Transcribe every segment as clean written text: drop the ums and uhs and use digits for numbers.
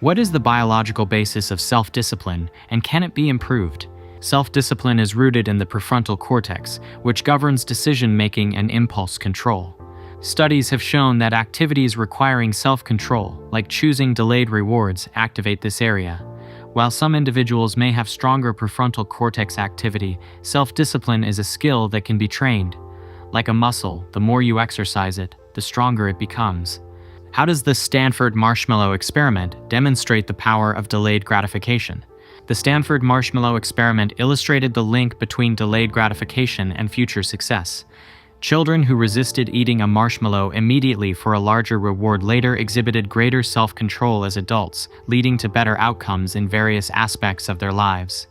What is the biological basis of self-discipline, and can it be improved? Self-discipline is rooted in the prefrontal cortex, which governs decision-making and impulse control. Studies have shown that activities requiring self-control, like choosing delayed rewards, activate this area. While some individuals may have stronger prefrontal cortex activity, self-discipline is a skill that can be trained. Like a muscle, the more you exercise it, the stronger it becomes. How does the Stanford marshmallow experiment demonstrate the power of delayed gratification? The Stanford marshmallow experiment illustrated the link between delayed gratification and future success. Children who resisted eating a marshmallow immediately for a larger reward later exhibited greater self-control as adults, leading to better outcomes in various aspects of their lives.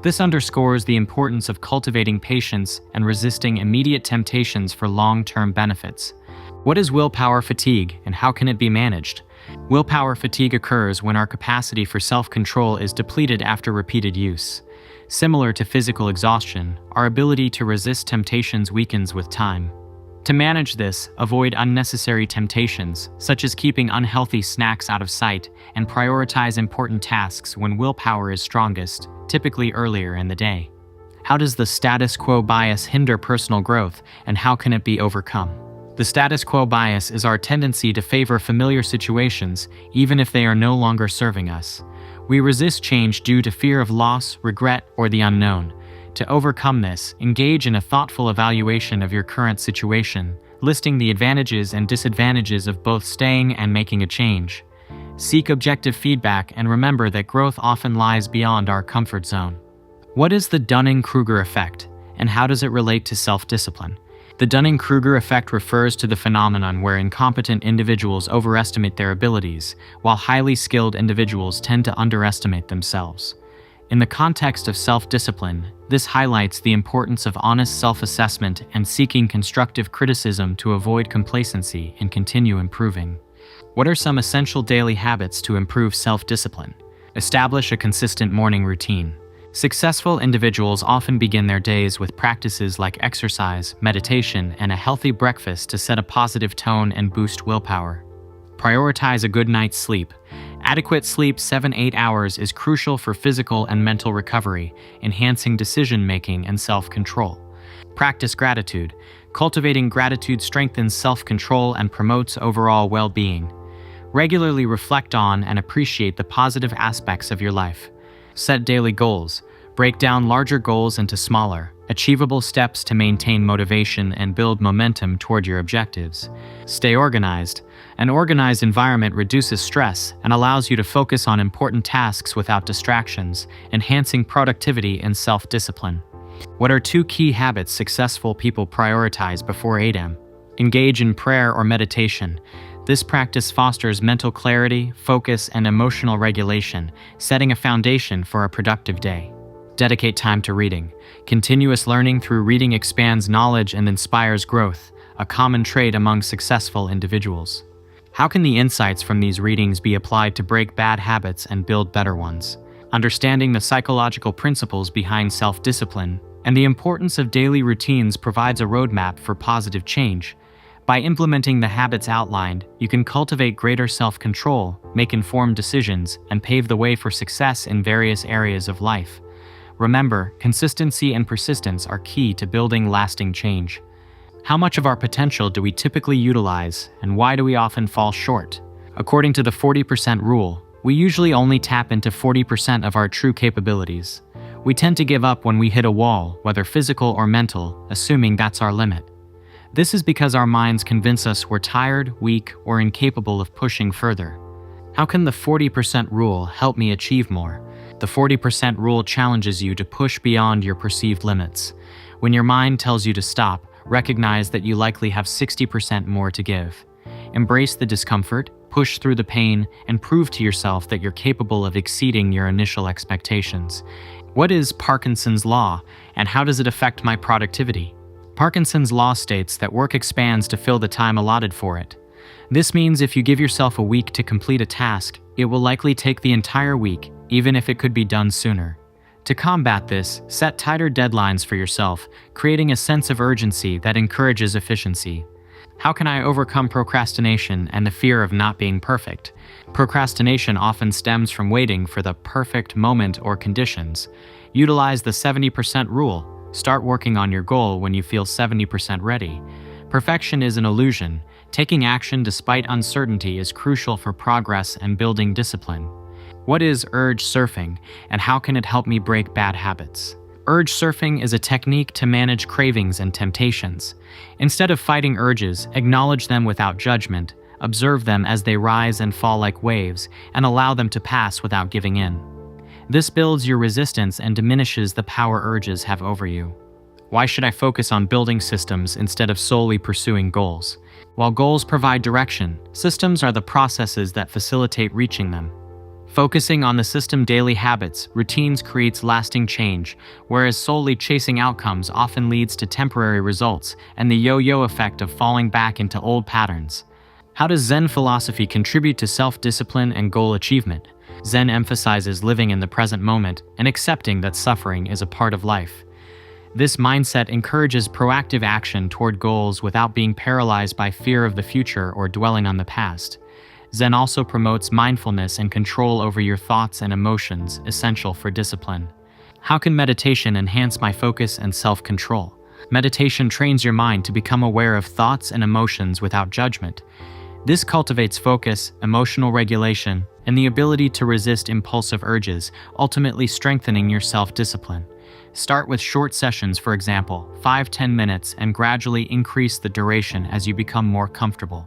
This underscores the importance of cultivating patience and resisting immediate temptations for long-term benefits. What is willpower fatigue, and how can it be managed? Willpower fatigue occurs when our capacity for self-control is depleted after repeated use. Similar to physical exhaustion, our ability to resist temptations weakens with time. To manage this, avoid unnecessary temptations, such as keeping unhealthy snacks out of sight, and prioritize important tasks when willpower is strongest, typically earlier in the day. How does the status quo bias hinder personal growth, and how can it be overcome? The status quo bias is our tendency to favor familiar situations, even if they are no longer serving us. We resist change due to fear of loss, regret, or the unknown. To overcome this, engage in a thoughtful evaluation of your current situation, listing the advantages and disadvantages of both staying and making a change. Seek objective feedback and remember that growth often lies beyond our comfort zone. What is the Dunning-Kruger effect, and how does it relate to self-discipline? The Dunning-Kruger effect refers to the phenomenon where incompetent individuals overestimate their abilities, while highly skilled individuals tend to underestimate themselves. In the context of self-discipline, this highlights the importance of honest self-assessment and seeking constructive criticism to avoid complacency and continue improving. What are some essential daily habits to improve self-discipline? Establish a consistent morning routine. Successful individuals often begin their days with practices like exercise, meditation, and a healthy breakfast to set a positive tone and boost willpower. Prioritize a good night's sleep. Adequate sleep 7-8 hours is crucial for physical and mental recovery, enhancing decision-making and self-control. Practice gratitude. Cultivating gratitude strengthens self-control and promotes overall well-being. Regularly reflect on and appreciate the positive aspects of your life. Set daily goals. Break down larger goals into smaller, achievable steps to maintain motivation and build momentum toward your objectives. Stay organized. An organized environment reduces stress and allows you to focus on important tasks without distractions, enhancing productivity and self-discipline. What are 2 key habits successful people prioritize before 8 a.m.? Engage in prayer or meditation. This practice fosters mental clarity, focus, and emotional regulation, setting a foundation for a productive day. Dedicate time to reading. Continuous learning through reading expands knowledge and inspires growth, a common trait among successful individuals. How can the insights from these readings be applied to break bad habits and build better ones? Understanding the psychological principles behind self-discipline and the importance of daily routines provides a roadmap for positive change. By implementing the habits outlined, you can cultivate greater self-control, make informed decisions, and pave the way for success in various areas of life. Remember, consistency and persistence are key to building lasting change. How much of our potential do we typically utilize, and why do we often fall short? According to the 40% rule, we usually only tap into 40% of our true capabilities. We tend to give up when we hit a wall, whether physical or mental, assuming that's our limit. This is because our minds convince us we're tired, weak, or incapable of pushing further. How can the 40% rule help me achieve more? The 40% rule challenges you to push beyond your perceived limits. When your mind tells you to stop, recognize that you likely have 60% more to give. Embrace the discomfort, push through the pain, and prove to yourself that you're capable of exceeding your initial expectations. What is Parkinson's Law, and how does it affect my productivity? Parkinson's Law states that work expands to fill the time allotted for it. This means if you give yourself a week to complete a task, it will likely take the entire week, even if it could be done sooner. To combat this, set tighter deadlines for yourself, creating a sense of urgency that encourages efficiency. How can I overcome procrastination and the fear of not being perfect? Procrastination often stems from waiting for the perfect moment or conditions. Utilize the 70% rule. Start working on your goal when you feel 70% ready. Perfection is an illusion. Taking action despite uncertainty is crucial for progress and building discipline. What is urge surfing, and how can it help me break bad habits? Urge surfing is a technique to manage cravings and temptations. Instead of fighting urges, acknowledge them without judgment, observe them as they rise and fall like waves, and allow them to pass without giving in. This builds your resistance and diminishes the power urges have over you. Why should I focus on building systems instead of solely pursuing goals? While goals provide direction, systems are the processes that facilitate reaching them. Focusing on the system daily habits, routines creates lasting change, whereas solely chasing outcomes often leads to temporary results and the yo-yo effect of falling back into old patterns. How does Zen philosophy contribute to self-discipline and goal achievement? Zen emphasizes living in the present moment and accepting that suffering is a part of life. This mindset encourages proactive action toward goals without being paralyzed by fear of the future or dwelling on the past. Zen also promotes mindfulness and control over your thoughts and emotions, essential for discipline. How can meditation enhance my focus and self-control? Meditation trains your mind to become aware of thoughts and emotions without judgment. This cultivates focus, emotional regulation, and the ability to resist impulsive urges, ultimately strengthening your self-discipline. Start with short sessions, for example, 5-10 minutes, and gradually increase the duration as you become more comfortable.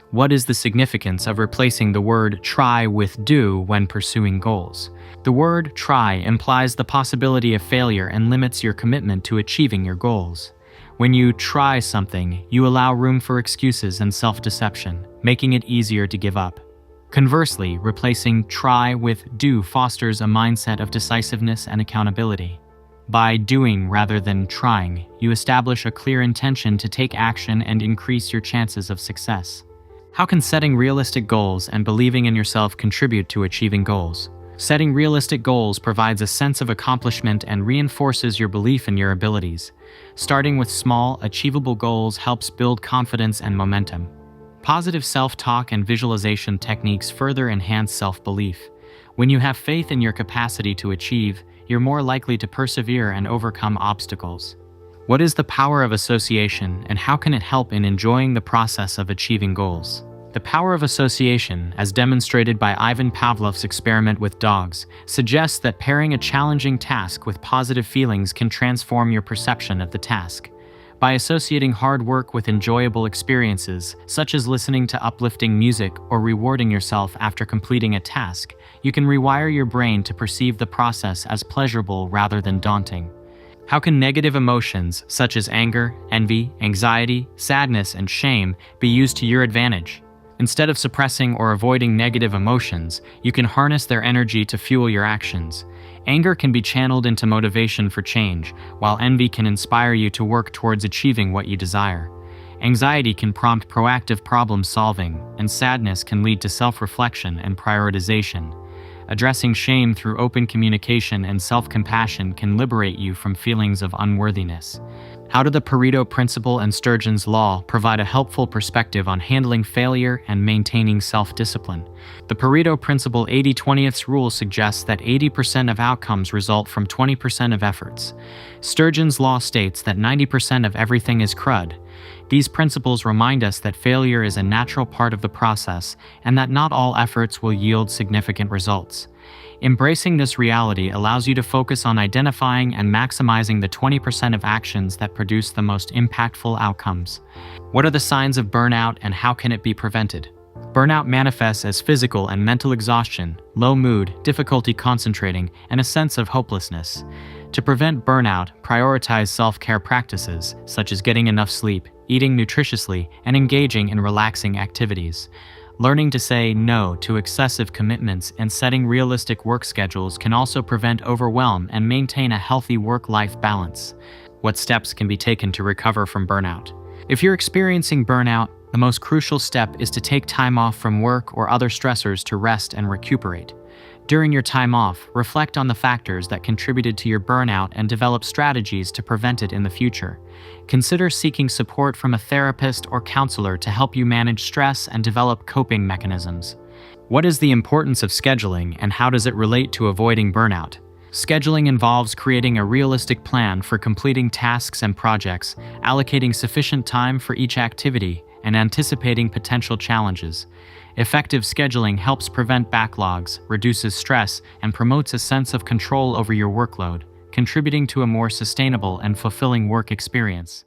What is the significance of replacing the word try with do when pursuing goals? The word try implies the possibility of failure and limits your commitment to achieving your goals. When you try something, you allow room for excuses and self-deception, making it easier to give up. Conversely, replacing try with do fosters a mindset of decisiveness and accountability. By doing rather than trying, you establish a clear intention to take action and increase your chances of success. How can setting realistic goals and believing in yourself contribute to achieving goals? Setting realistic goals provides a sense of accomplishment and reinforces your belief in your abilities. Starting with small, achievable goals helps build confidence and momentum. Positive self-talk and visualization techniques further enhance self-belief. When you have faith in your capacity to achieve, you're more likely to persevere and overcome obstacles. What is the power of association, and how can it help in enjoying the process of achieving goals? The power of association, as demonstrated by Ivan Pavlov's experiment with dogs, suggests that pairing a challenging task with positive feelings can transform your perception of the task. By associating hard work with enjoyable experiences, such as listening to uplifting music or rewarding yourself after completing a task, you can rewire your brain to perceive the process as pleasurable rather than daunting. How can negative emotions, such as anger, envy, anxiety, sadness, and shame, be used to your advantage? Instead of suppressing or avoiding negative emotions, you can harness their energy to fuel your actions. Anger can be channeled into motivation for change, while envy can inspire you to work towards achieving what you desire. Anxiety can prompt proactive problem solving, and sadness can lead to self-reflection and prioritization. Addressing shame through open communication and self-compassion can liberate you from feelings of unworthiness. How do the Pareto Principle and Sturgeon's Law provide a helpful perspective on handling failure and maintaining self-discipline? The Pareto Principle 80-20 rule suggests that 80% of outcomes result from 20% of efforts. Sturgeon's Law states that 90% of everything is crud. These principles remind us that failure is a natural part of the process and that not all efforts will yield significant results. Embracing this reality allows you to focus on identifying and maximizing the 20% of actions that produce the most impactful outcomes. What are the signs of burnout and how can it be prevented? Burnout manifests as physical and mental exhaustion, low mood, difficulty concentrating, and a sense of hopelessness. To prevent burnout, prioritize self-care practices such as getting enough sleep, eating nutritiously, and engaging in relaxing activities. Learning to say no to excessive commitments and setting realistic work schedules can also prevent overwhelm and maintain a healthy work-life balance. What steps can be taken to recover from burnout? If you're experiencing burnout, the most crucial step is to take time off from work or other stressors to rest and recuperate. During your time off, reflect on the factors that contributed to your burnout and develop strategies to prevent it in the future. Consider seeking support from a therapist or counselor to help you manage stress and develop coping mechanisms. What is the importance of scheduling and how does it relate to avoiding burnout? Scheduling involves creating a realistic plan for completing tasks and projects, allocating sufficient time for each activity, and anticipating potential challenges. Effective scheduling helps prevent backlogs, reduces stress, and promotes a sense of control over your workload, contributing to a more sustainable and fulfilling work experience.